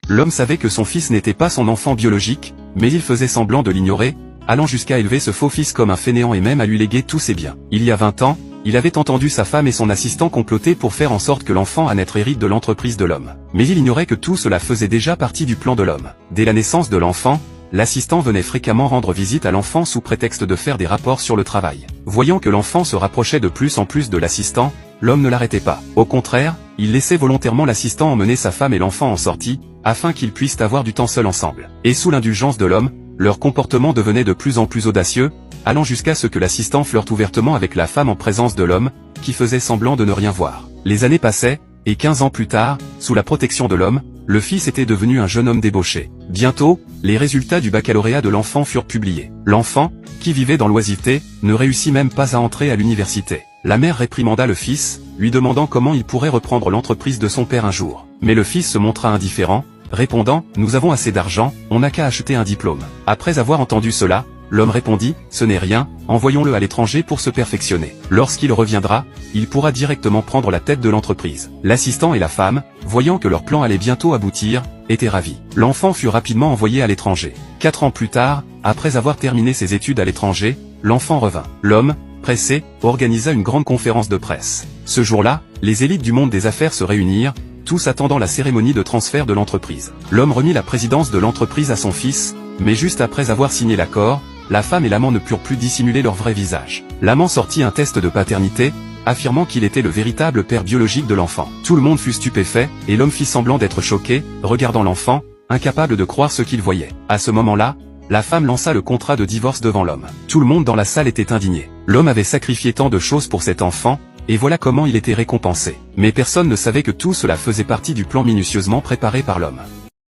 L'homme savait que son fils n'était pas son enfant biologique, mais il faisait semblant de l'ignorer, allant jusqu'à élever ce faux fils comme un fainéant et même à lui léguer tous ses biens. Il y a 20 ans, il avait entendu sa femme et son assistant comploter pour faire en sorte que l'enfant à naître hérite de l'entreprise de l'homme. Mais il ignorait que tout cela faisait déjà partie du plan de l'homme. Dès la naissance de l'enfant, l'assistant venait fréquemment rendre visite à l'enfant sous prétexte de faire des rapports sur le travail. Voyant que l'enfant se rapprochait de plus en plus de l'assistant, l'homme ne l'arrêtait pas. Au contraire, il laissait volontairement l'assistant emmener sa femme et l'enfant en sortie, afin qu'ils puissent avoir du temps seuls ensemble. Et sous l'indulgence de l'homme, leur comportement devenait de plus en plus audacieux, allant jusqu'à ce que l'assistant flirte ouvertement avec la femme en présence de l'homme, qui faisait semblant de ne rien voir. Les années passaient, et 15 ans plus tard, sous la protection de l'homme, le fils était devenu un jeune homme débauché. Bientôt, les résultats du baccalauréat de l'enfant furent publiés. L'enfant, qui vivait dans l'oisiveté, ne réussit même pas à entrer à l'université. La mère réprimanda le fils, lui demandant comment il pourrait reprendre l'entreprise de son père un jour. Mais le fils se montra indifférent, répondant « Nous avons assez d'argent, on n'a qu'à acheter un diplôme ». Après avoir entendu cela, l'homme répondit « Ce n'est rien, envoyons-le à l'étranger pour se perfectionner. Lorsqu'il reviendra, il pourra directement prendre la tête de l'entreprise ». L'assistant et la femme, voyant que leur plan allait bientôt aboutir, étaient ravis. L'enfant fut rapidement envoyé à l'étranger. 4 ans plus tard, après avoir terminé ses études à l'étranger, l'enfant revint. L'homme, pressé, organisa une grande conférence de presse. Ce jour-là, les élites du monde des affaires se réunirent, tous attendant la cérémonie de transfert de l'entreprise. L'homme remit la présidence de l'entreprise à son fils, mais juste après avoir signé l'accord, la femme et l'amant ne purent plus dissimuler leur vrai visage. L'amant sortit un test de paternité, affirmant qu'il était le véritable père biologique de l'enfant. Tout le monde fut stupéfait, et l'homme fit semblant d'être choqué, regardant l'enfant, incapable de croire ce qu'il voyait. À ce moment-là, la femme lança le contrat de divorce devant l'homme. Tout le monde dans la salle était indigné. L'homme avait sacrifié tant de choses pour cet enfant, et voilà comment il était récompensé. Mais personne ne savait que tout cela faisait partie du plan minutieusement préparé par l'homme.